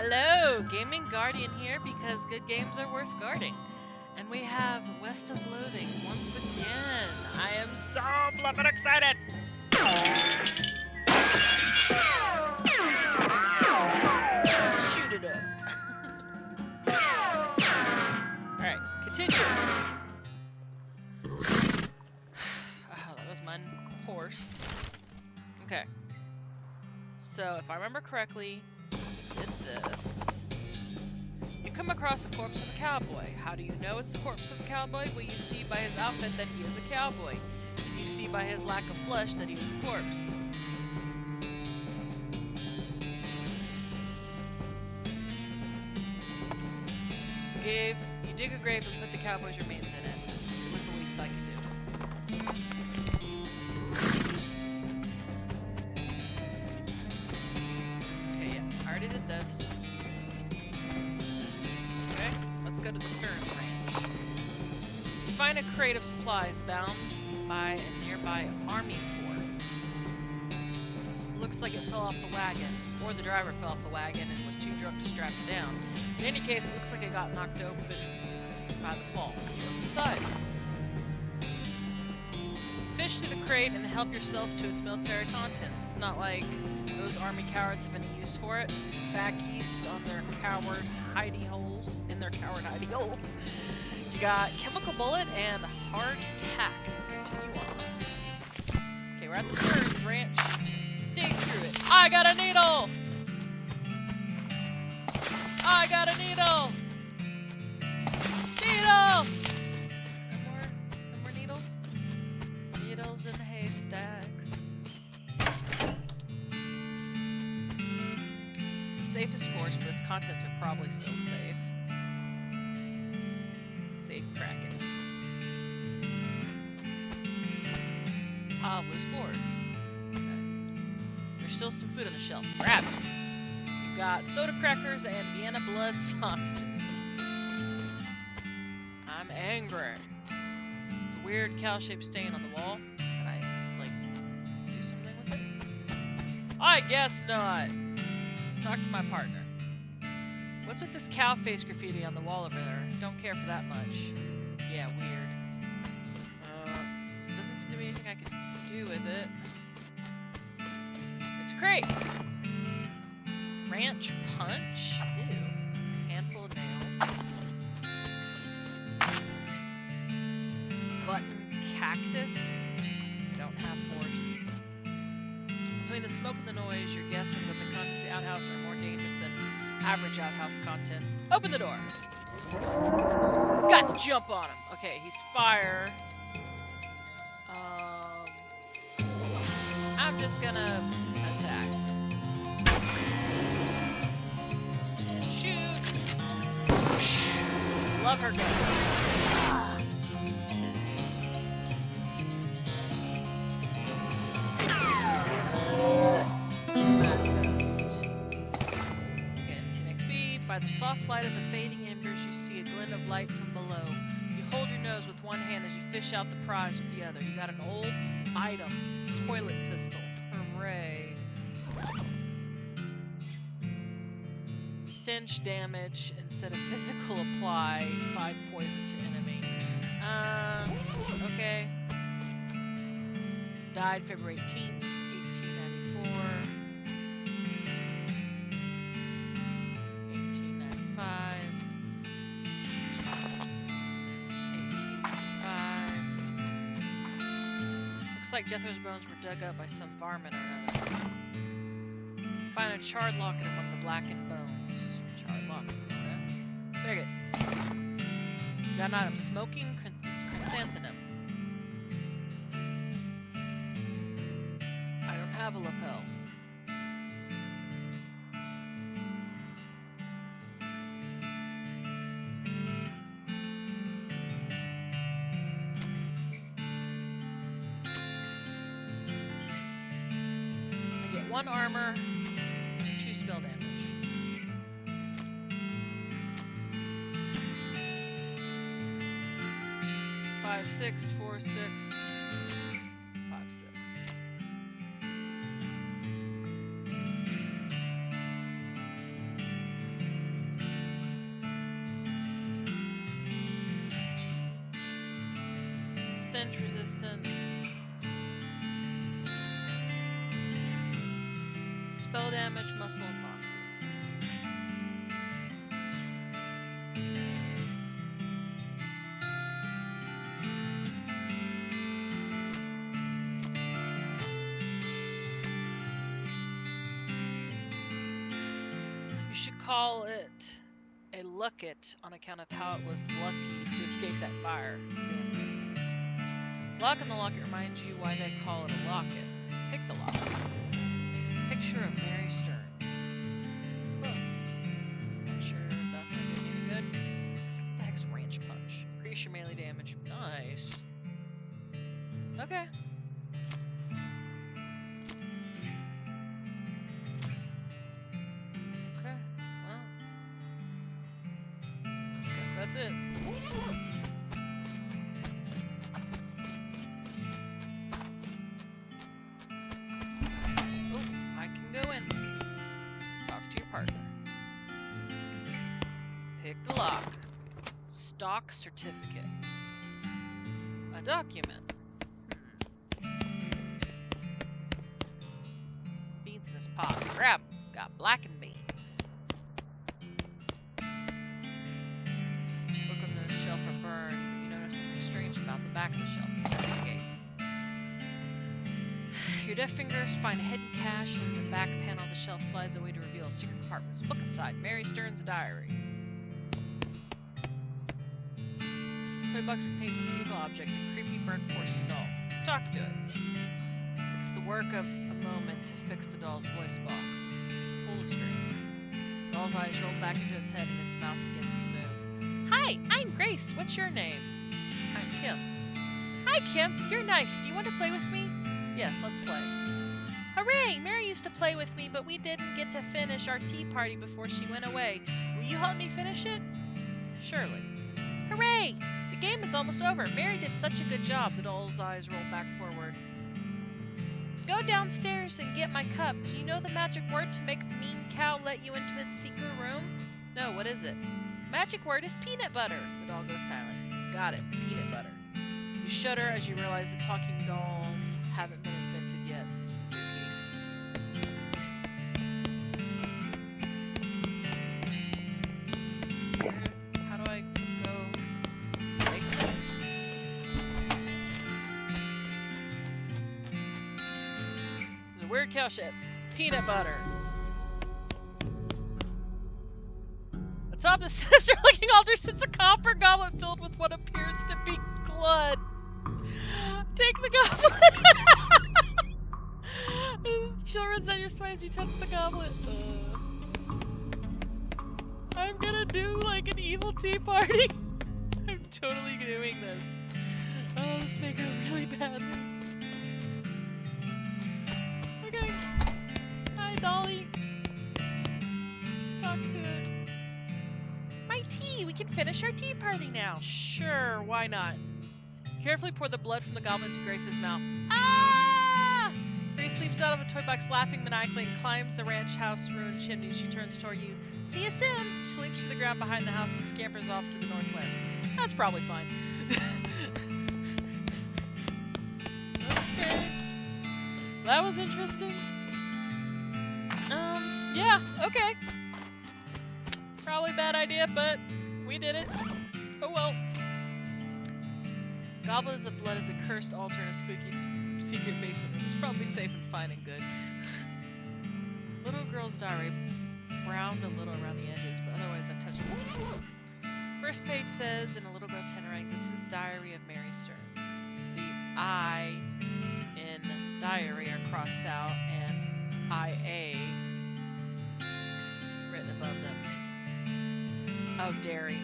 Hello, Gaming Guardian here because good games are worth guarding. And we have West of Loathing once again. I am so flippin' excited! Shoot it up. Alright, continue. Oh, that was my horse. Okay. So, if I remember correctly, did this. You come across the corpse of a cowboy. How do you know it's the corpse of a cowboy? Well, you see by his outfit that he is a cowboy. And you see by his lack of flesh that he is a corpse. You dig a grave and put the cowboy's remains in it. It was the least I could do. Okay, yeah, I already did this. Okay, let's go to the Stern Ranch. You find a crate of supplies bound by a nearby army fort. Looks like it fell off the wagon, or the driver fell off the wagon and was too drunk to strap it down. In any case, it looks like it got knocked open by the fall. See what's inside. Fish through the crate and help yourself to its military contents. It's not like those army cowards have any use for it. Back east on their coward hidey holes, You got chemical bullet and hard tack. Continue on. Okay, we're at the Stearns Ranch. Dig through it. I got a needle! I got a needle! Needle! No more needles? Needles in haystacks. The safe is scorched, but its contents are probably still safe. Safe cracking. Ah, loose boards. Okay. There's still some food on the shelf. Grab it. You've got soda crackers and Vienna blood sausages. I'm angry. It's a weird cow-shaped stain on the wall. Can I, like, do something with it? I guess not. Talk to my partner. What's with this cow face graffiti on the wall over there? Don't care for that much. Yeah, weird. Doesn't seem to be anything I can do with it. It's a crate! Ranch punch? Ew. Handful of nails. Button cactus? Don't have fortune. Between the smoke and the noise, you're guessing that the contents of the outhouse are more dangerous than average outhouse contents. Open the door! Got to jump on him! Okay, he's fire. I'm just gonna attack. Shoot! Love her gun. By the soft light of the fading embers, you see a glint of light from below. You hold your nose with one hand as you fish out the prize with the other. You got an old item, toilet pistol. Hooray. Stench damage instead of physical apply. 5 poison to enemy. Okay. Died February 18th, 1894. 1895. Looks like Jethro's bones were dug up by some varmint or another. You find a charred locket among the blackened bones. Charred locket, okay. Bag it. Got an item. Smoking chrysanthemum. I don't have a lapel. I get 1 armor, 2 spell damage. 5, 6, 4, 6, 5, 6. stench resistant. Spell damage, muscle, and moxie. You should call it a locket on account of how it was lucky to escape that fire. Example. Lock in the locket reminds you why they call it a locket. Pick the locket. Picture of Mary Stearns. Cool. Not sure if that's gonna do me any good. What the heck's ranch punch? Increase your melee damage. Nice. Okay. Okay. Well. Guess that's it. Lock. Stock certificate. A document. Beans in this pot. Grab 'em. Got blackened beans. Look on the shelf are burned, but you notice something strange about the back of the shelf. Investigate. Your deft fingers find a hidden cache, and the back panel of the shelf slides away to reveal a secret compartment. There's a book inside. Mary Stearns' diary. Toy box contains a single object, a creepy burnt porcelain doll. Talk to it. It's the work of a moment to fix the doll's voice box. Pull the string. The doll's eyes roll back into its head and its mouth begins to move. Hi, I'm Grace. What's your name? I'm Kim. Hi, Kim. You're nice. Do you want to play with me? Yes, let's play. Hooray! Mary used to play with me, but we didn't get to finish our tea party before she went away. Will you help me finish it? Surely. Hooray! The game is almost over. Mary did such a good job. The doll's eyes roll back forward. Go downstairs and get my cup. Do you know the magic word to make the mean cow let you into its secret room? No, what is it? Magic word is peanut butter. The doll goes silent. Got it. Peanut butter. You shudder as you realize the talking dolls haven't been invented yet. Spooky. How do I go to the basement? There's a weird cow shape. Peanut butter. Atop the sinister looking altar sits a copper goblet filled with what appears to be blood. Take the goblet. This chill runs down your spine as you touch the goblet. I'm gonna do like an evil tea party. I'm totally doing this. Oh, this may go really badly. Okay. Hi, Dolly. Talk to it. My tea! We can finish our tea party now. Sure, why not? Carefully pour the blood from the goblet into Grace's mouth. Ah! Grace leaps out of a toy box laughing maniacally and climbs the ranch house ruined chimney. She turns toward you. See you soon! She leaps to the ground behind the house and scampers off to the northwest. That's probably fine. Okay. That was interesting. Yeah, okay. Probably a bad idea, but we did it. Oh well. Goblets of Blood is a cursed altar in a spooky secret basement room. It's probably safe and fine and good. Little girl's diary. Browned a little around the edges, but otherwise untouchable. First page says in a little girl's handwriting, this is Diary of Mary Stearns. The I in diary are crossed out and IA written above them. Oh, dairy.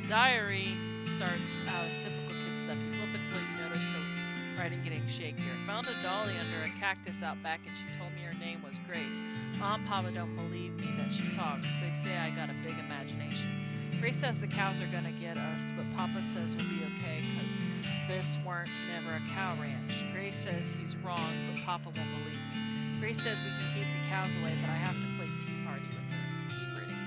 The diary starts out as typical kid stuff. You flip it until you notice the writing getting shakier. Found a dolly under a cactus out back and she told me her name was Grace. Mom and Papa don't believe me that she talks. They say I got a big imagination. Grace says the cows are gonna get us, but Papa says we'll be okay because this weren't never a cow ranch. Grace says he's wrong, but Papa won't believe me. Grace says we can keep the cows away, but I have to play tea party with her. Keep reading.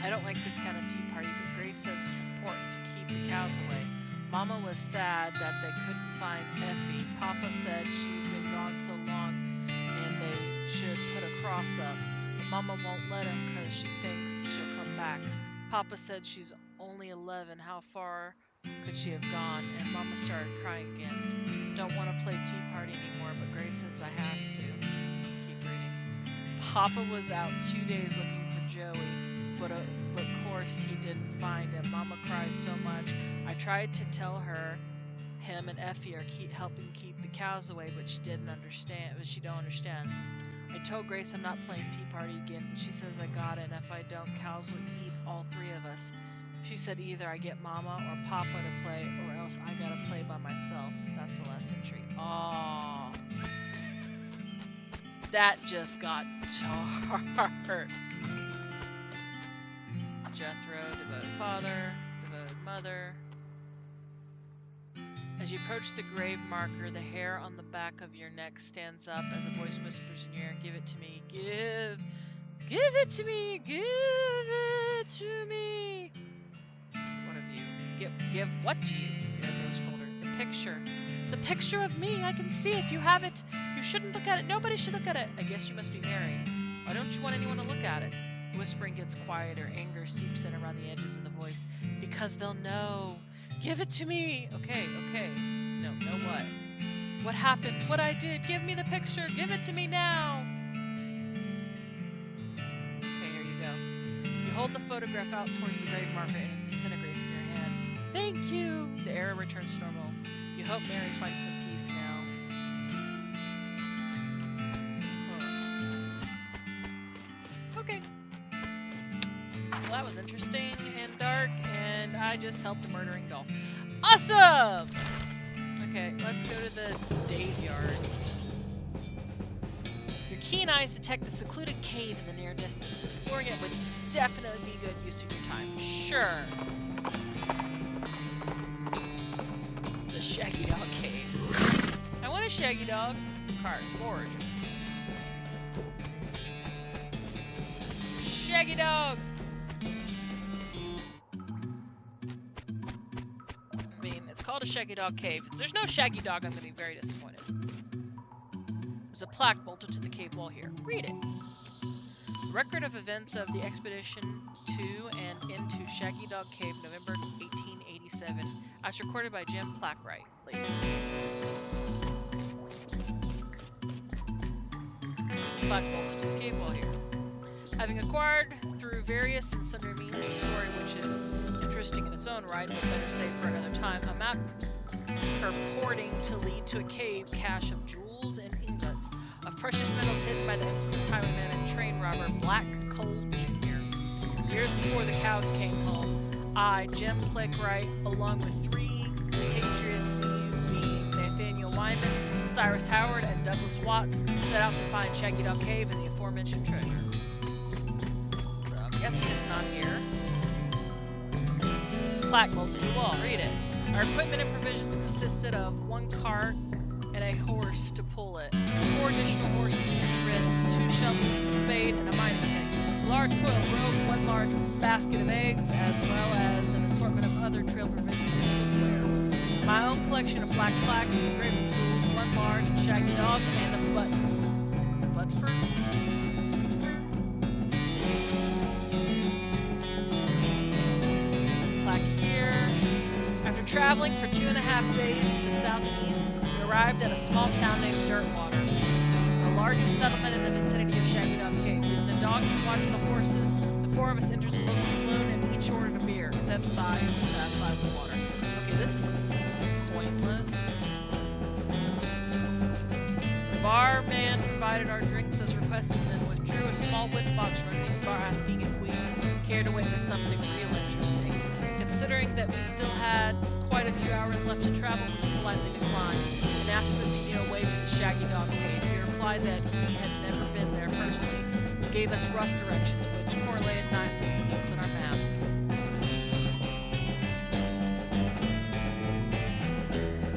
I don't like this kind of tea party, but Grace says it's important to keep the cows away. Mama was sad that they couldn't find Effie. Papa said she's been gone so long and they should put a cross up. But Mama won't let him because she thinks she'll come back. Papa said she's only 11. How far could she have gone? And Mama started crying again. Don't want to play tea party anymore, but Grace says I has to. Keep reading. Papa was out 2 days looking for Joey, but of course he didn't find him. Mama cries so much. I tried to tell her him and Effie are helping keep the cows away, but she didn't understand. But she don't understand. I told Grace I'm not playing tea party again, but she says I got it, and if I don't, cows will eat all 3 of us. She said either I get Mama or Papa to play, or else I gotta play by myself. That's the last entry. Oh, that just got dark. Jethro, devoted father, devoted mother. As you approach the grave marker, the hair on the back of your neck stands up as a voice whispers in your ear, give it to me, give it to me, give it to me. What of you? Give what to you? The air grows colder. The picture of me, I can see it, you have it. You shouldn't look at it, nobody should look at it. I guess you must be Mary. Why don't you want anyone to look at it? The whispering gets quieter, anger seeps in around the edges of the voice. Because they'll know. Give it to me! Okay. No what? What happened? What I did? Give me the picture! Give it to me now! Okay, here you go. You hold the photograph out towards the grave marker and it disintegrates in your hand. Thank you! The arrow returns to normal. You hope Mary finds some peace now. Okay. Well, that was interesting and dark, and I just helped a murdering doll. Awesome! Okay, let's go to the Dave yard. Your keen eyes detect a secluded cave in the near distance. Exploring it would definitely be good use of your time. Sure. The Shaggy Dog Cave. I want a Shaggy Dog. Cars forward. Shaggy Dog! I mean, it's called a Shaggy Dog Cave. If there's no Shaggy Dog, I'm going to be very disappointed. There's a plaque bolted to the cave wall here. Read it. Record of events of the expedition to and into Shaggy Dog Cave, November 1887, as recorded by Jim Plackwright. Plaque bolted to the cave wall here. Having acquired through various and sundry means a story which is interesting in its own right, but better saved for another time, a map purporting to lead to a cave cache of jewels and ingots of precious metals hidden by the infamous highwayman and train robber Black Cole Jr. Years before the cows came home, I, Jim Plackwright, along with 3 compatriots, these being Nathaniel Wyman, Cyrus Howard, and Douglas Watts, set out to find Shaggy Dog Cave and the aforementioned treasure. Guessing it's not here. Plaque bolted to the wall. Read it. Our equipment and provisions consisted of 1 cart and a horse to pull it, 4 additional horses to be ridden, 2 shovels, a spade, and a mining pick, a large coil of rope, 1 large basket of eggs, as well as an assortment of other trail provisions and cookware. My own collection of black plaques and engraving tools, 1 large Shaggy Dog, and a Butford. After traveling for 2.5 days to the south and east, we arrived at a small town named Dirtwater, the largest settlement in the vicinity of Shaggy Dog Cave. Leaving a dog to watch the horses, the 4 of us entered the local saloon and each ordered a beer, except Cy, who was satisfied with water. Okay, this is pointless. The barman provided our drinks as requested and then withdrew a small wooden box from underneath the bar, asking if we cared to witness something real interesting. Considering that we still had quite a few hours left to travel, we politely declined and asked if we knew a way to the Shaggy Dog Cave. He replied that he had never been there personally, and gave us rough directions, which correlated nicely with the notes on our map.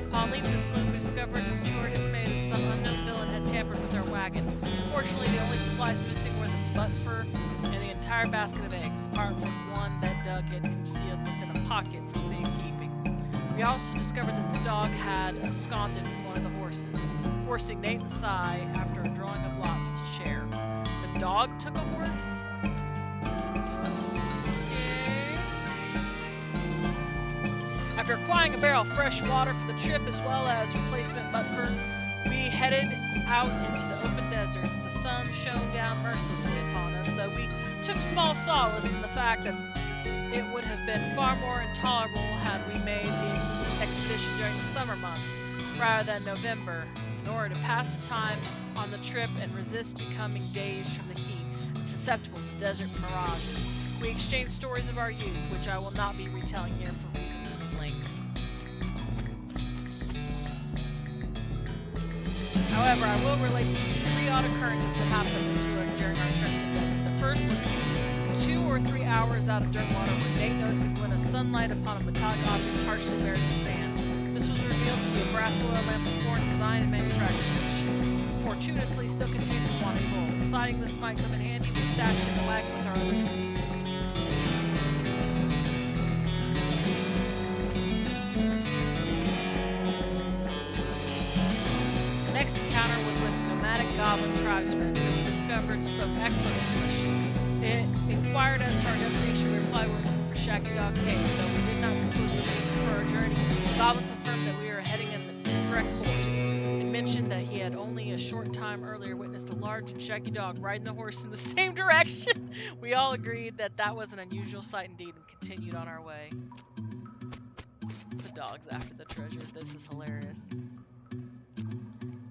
Upon leaving the saloon, we discovered to our dismay that some unknown villain had tampered with our wagon. Fortunately, the only supplies missing were the butt fur and the entire entire basket of eggs, apart from one that Doug had concealed within a pocket for safekeeping. We also discovered that the dog had absconded from one of the horses, forcing Nate and Cy, after a drawing of lots, to share. The dog took a horse? Okay. After acquiring a barrel of fresh water for the trip as well as replacement butfur, we headed out into the open desert. The sun shone down mercilessly upon us, though we took small solace in the fact that it would have been far more intolerable had we made the expedition during the summer months rather than November, in order to pass the time on the trip and resist becoming dazed from the heat and susceptible to desert mirages. We exchanged stories of our youth, which I will not be retelling here for reasons of length. However, I will relate to 3 odd occurrences that happened to us during our trip to the desert. The first was 2 or 3 hours out of dirt water when Nate noticed a glint of sunlight upon a metallic object partially buried in sand. This was revealed to be a brass oil lamp of foreign design and manufacturing, which fortuitously still contained a quantity of oil. Deciding this might come in handy, we stashed it in the wagon with our other tools. The next encounter was with a nomadic goblin tribesman who we discovered spoke excellent English. It inquired as to our destination. We replied we were looking for GWKim. Though we did not disclose the reason for our journey, the goblin confirmed that we were heading in the correct course, and mentioned that he had only a short time earlier witnessed a large and shaggy dog riding the horse in the same direction. We all agreed that that was an unusual sight indeed, and continued on our way. The dog's after the treasure. This is hilarious.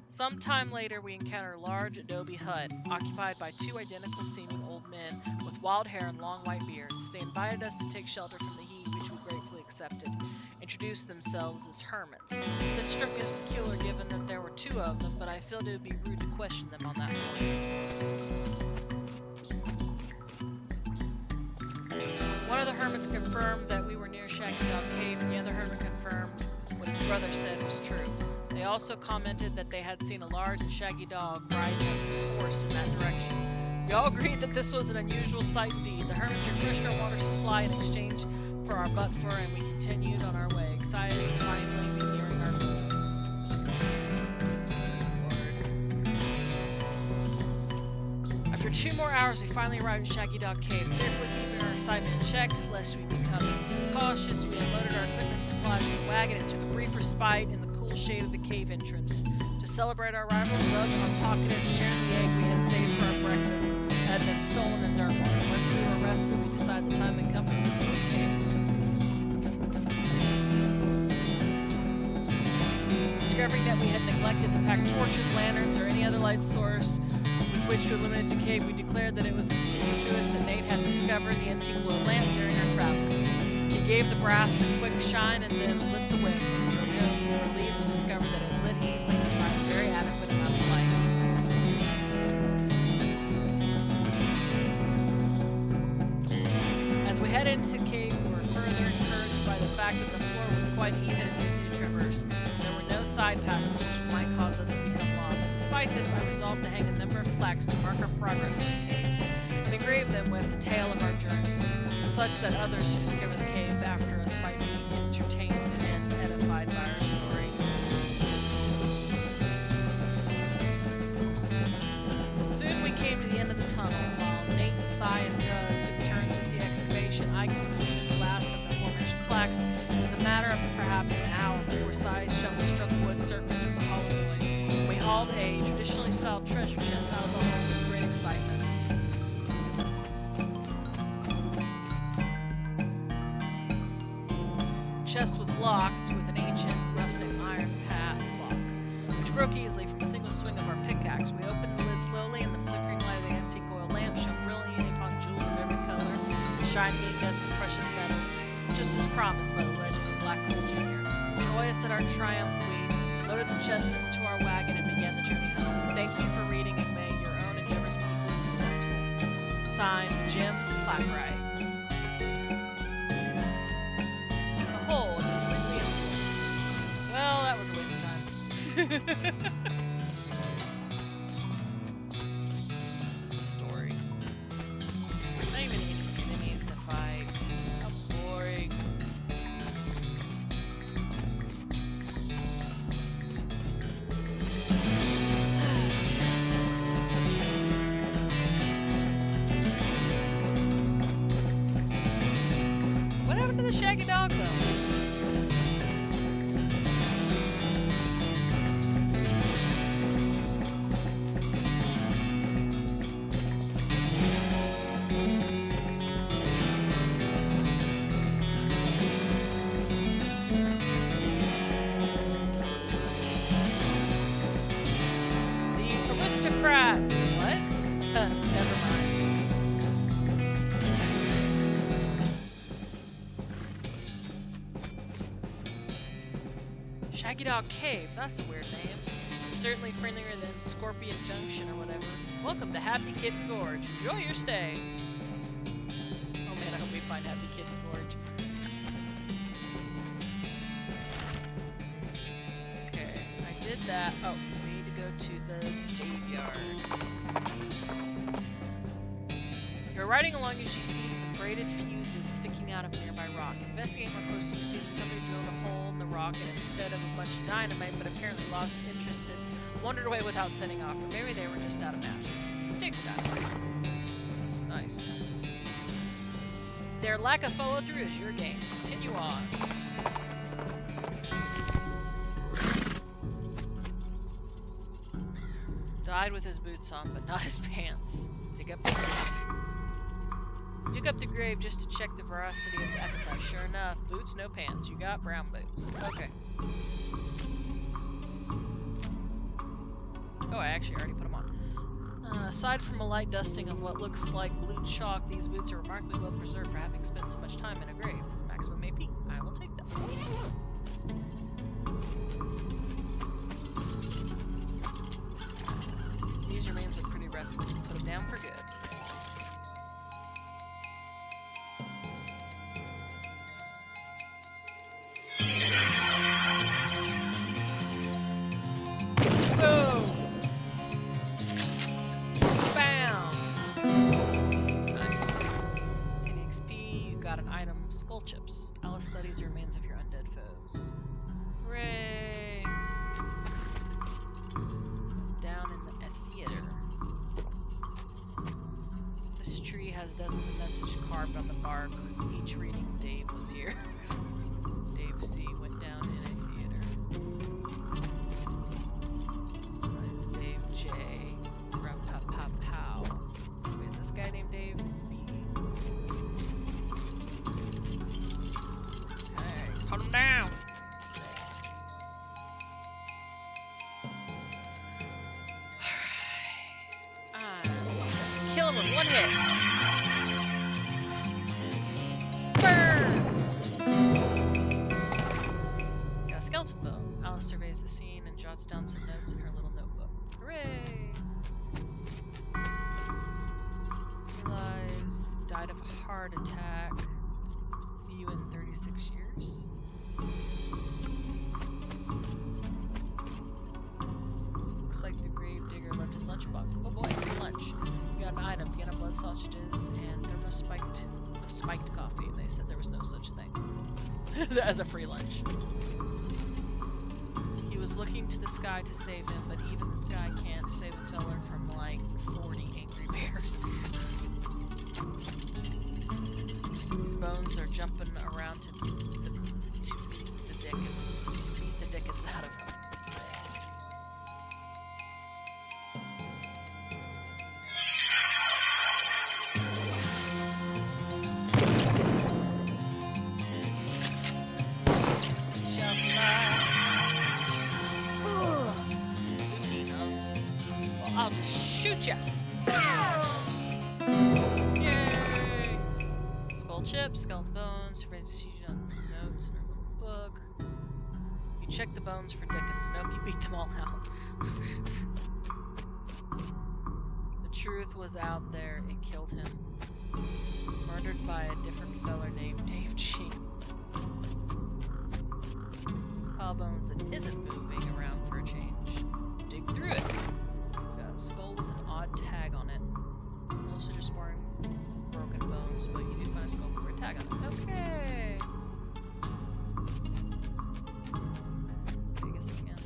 Some time later, we encountered a large adobe hut, occupied by 2 identical-seeming old men with wild hair and long white beards. They invited us to take shelter from the heat, which we gratefully accepted. Introduced themselves as hermits. This struck me as peculiar given that there were 2 of them, but I felt it would be rude to question them on that point. One of the hermits confirmed that we were near GWKim, and the other hermit confirmed what his brother said was true. They also commented that they had seen a large and shaggy dog riding a horse in that direction. We all agreed that this was an unusual sight indeed. The hermits refreshed our water supply in exchange for our butt fur, and we continued on our way, excited to finally be nearing our goal. After 2 more hours, we finally arrived at GWKim, carefully keeping our excitement in check, lest we become cautious. We unloaded our equipment and supplies from the wagon and took a brief respite in the cool shade of the cave entrance. To celebrate our arrival, Doug unpocketed and shared the egg we had saved for our breakfast that had been stolen in dirt water. Once we were rested, we decided the time had come to explore the cave. Discovering that we had neglected to pack torches, lanterns, or any other light source with which to illuminate the cave, we declared that it was intuitive that Nate had discovered the antique oil lamp during our travels. He gave the brass a quick shine and then lit the wick. We were relieved to discover that it lit easily and provided a very adequate amount of light. As we head into the cave, we were further encouraged by the fact that the floor was quite even and easy to traverse. There were no side passages which might cause us to become lost. Despite this, I resolved to hang a number of plaques to mark our progress through the cave, and engrave them with the tale of our journey, such that others who discover the cave after us might be entertained and edified by our story. Soon we came to the end of the tunnel. While Nate and Cy and Doug took turns with the excavation, I completed the last of the aforementioned plaques. It was a matter of perhaps an hour before Cy's shovel struck wood surface with a hollow noise. We hauled a traditionally styled treasure chest out of the hole with great excitement. The chest was locked with an ancient rusted iron padlock, which broke easily from a single swing of our pickaxe. We opened the lid slowly, and the flickering light of the antique oil lamp shone brilliantly upon jewels of every color, and shining ingots of precious metals, just as promised by the legends of Black Hole Jr. Joyous at our triumph, we loaded the chest into our wagon and began the journey home. Thank you for reading, and may your own endeavors be equally successful. Signed, Jim Clapwright. The whole completely empty. Well, that was a waste of time. It's just a story. Not even dog though? Aristocrats! What? Never mind. Shaggy Dog Cave, that's a weird name. Certainly friendlier than Scorpion Junction or whatever. Welcome to Happy Kitten Gorge. Enjoy your stay. Oh man, I hope we find Happy Kitten Gorge. Okay, I did that. Oh, we need to go to the Dave Yard. You're riding along as you see some braided fuses sticking out of a nearby rock. Investigating more closely, you see that somebody drilled a hole in the rock and instead of a bunch of dynamite, but apparently lost interest and wandered away without setting off. Or maybe they were just out of matches. Dig the dynamite. Nice. Their lack of follow-through is your game. Continue on. Died with his boots on, but not his pants. Dig up the grave just to check the veracity of the epitaph. Sure enough, boots, no pants. You got brown boots. Okay. Oh, I actually already put them on. Aside from a light dusting of what looks like blue chalk, these boots are remarkably well preserved for having spent so much time in a grave. Maximum AP. I will take them. These remains look pretty restless and put them down for good. Boom! Bam! Nice. 10 XP, you got an item, skull chips. Alice studies the remains of your undead foes. Hooray! Down in the theater. This tree has dozens of messages carved on the bark, each reading Dave was here. Dave C. went down in a theater. Nice. Dave J. Pow. Wait, is this guy named Dave? P. Hey, cut him down! Kill him with one hit. Burn! Got a skeleton bone. Alice surveys the scene and jots down some notes in her little notebook. Hooray! Realize, died of a heart attack. See you in 36 years. Looks like the gravedigger left his lunchbox. Oh boy, free lunch. You got an item, Vienna blood sausages, and spiked coffee. They said there was no such thing as a free lunch. He was looking to the sky to save him, but even the sky can't save a feller from like 40 angry bears. These bones are jumping around to beat the dickens out of him. I'll just shoot ya! Yay! Skull chips, skeleton bones, phrases on notes in her little book. You check the bones for Dickens. Nope, you beat them all out. The truth was out there, it killed him. Murdered by a different feller named Dave G. Pile bones that isn't moving around for a change. Dig through it. Skull with an odd tag on it. Also just more broken bones, but you need to find a skull for a tag on it. Okay! I guess I can.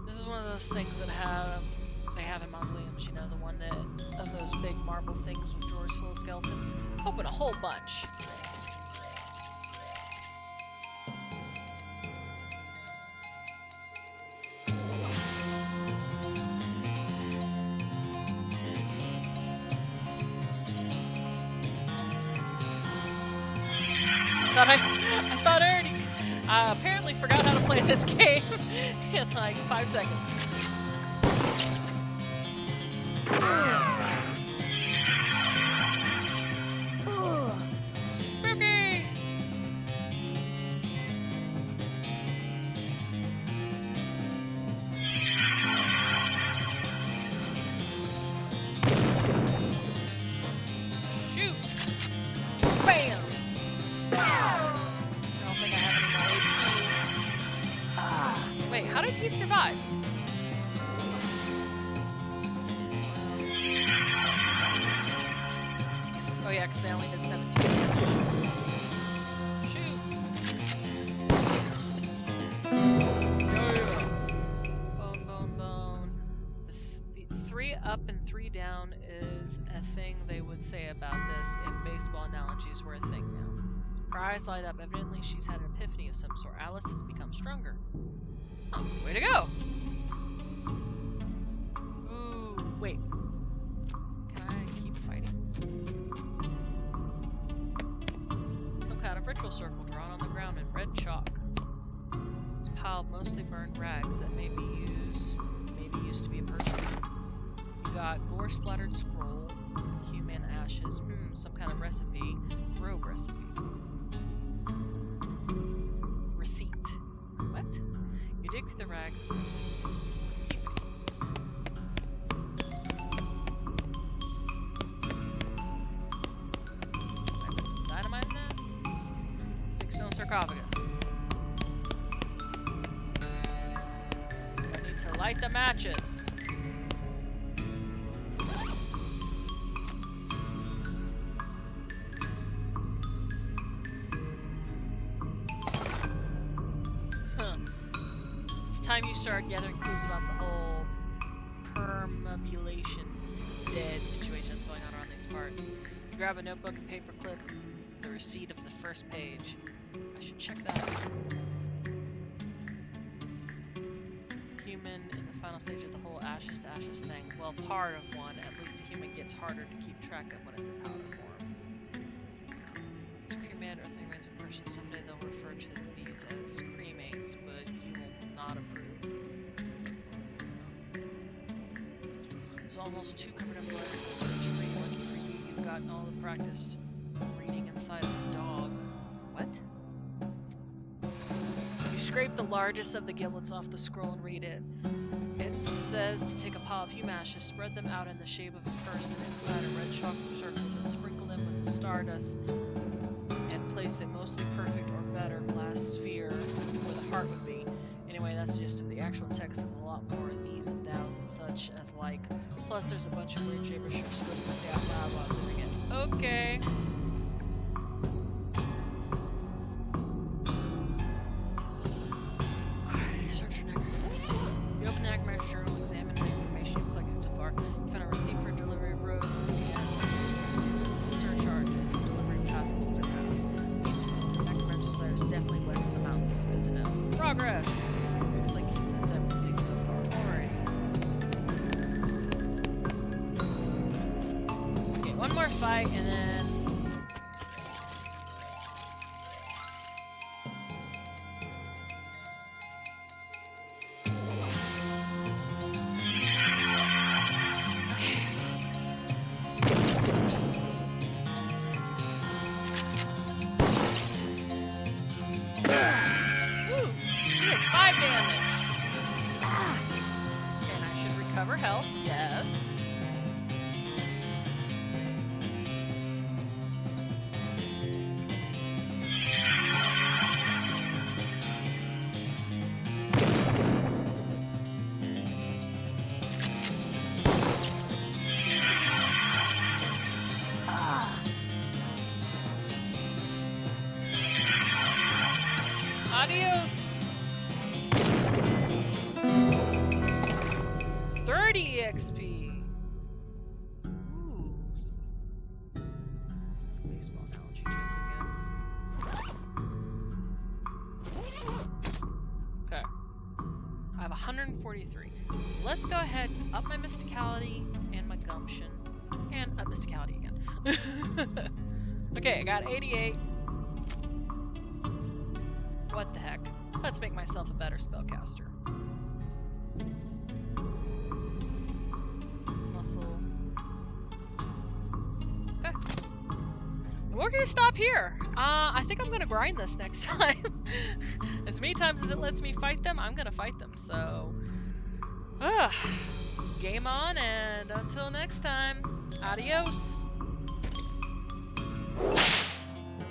This is one of those things that they have in mausoleums, you know, the one that of those big marble things with drawers full of skeletons. Open a whole bunch. I thought I already apparently forgot how to play this game in like 5 seconds. Spooky! Shoot! Bam! Wait, how did he survive? Oh yeah, because I only did 17 damage. Shoot! Yeah. Bone, bone, bone. The 3 up and 3 down is a thing they would say about this if baseball analogies were a thing now. Her eyes light up. Evidently, she's had an epiphany of some sort. Alice has become stronger. Oh, way to go! Ooh, wait. Can I keep fighting? Some kind of ritual circle drawn on the ground in red chalk. It's a pile of mostly burned rags that maybe used to be a person. You got gore-splattered scroll, human ashes, some kind of recipe, robe recipe. Receipt. What? You dig through the rag. I put some dynamite in that. Big stone sarcophagus. I need to light the matches. Time you start gathering clues about the whole permeabilization dead situation that's going on around these parts. You grab a notebook and paperclip the receipt of the first page. I should check that out. Human in the final stage of the whole ashes to ashes thing. Well, part of one. At least a human gets harder to keep track of when it's in powder form. It's cremated or they remains a person. Someday they'll refer to these as cremates, but you will not approve. It's almost too covered in blood. It's lucky for you. You've gotten all the practice reading inside of a dog. What? You scrape the largest of the giblets off the scroll and read it. It says to take a pile of human ashes, spread them out in the shape of a person inside a red chalk circle, then sprinkle them with the stardust and place it mostly perfect or better glass sphere where the heart would be. Anyway, that's just the actual text has a lot more of these and thous and such as like. Plus, there's a bunch of weird gibberish you're supposed to say out loud while doing it. Okay. Search your neck. You open the Nightmare's journal, examine the information you've collected so far. You find a receipt for delivery of robes and surcharges, delivery past Boulder Pass. Nightmare's lair is definitely west of the mountains. Good to know. Progress! Looks like that's everything so far. Alrighty. Okay, one more fight and then... Recover health, yes. Adios. 30 30 EXP. Ooh. Baseball analogy joke again. Okay. I have 143. Let's go ahead and up my mysticality and my gumption. And up mysticality again. Okay, I got 88. What the heck? Let's make myself a better spellcaster. Muscle. Okay. And we're gonna stop here. I think I'm gonna grind this next time. As many times as it lets me fight them, I'm gonna fight them, so... game on, and until next time, adios!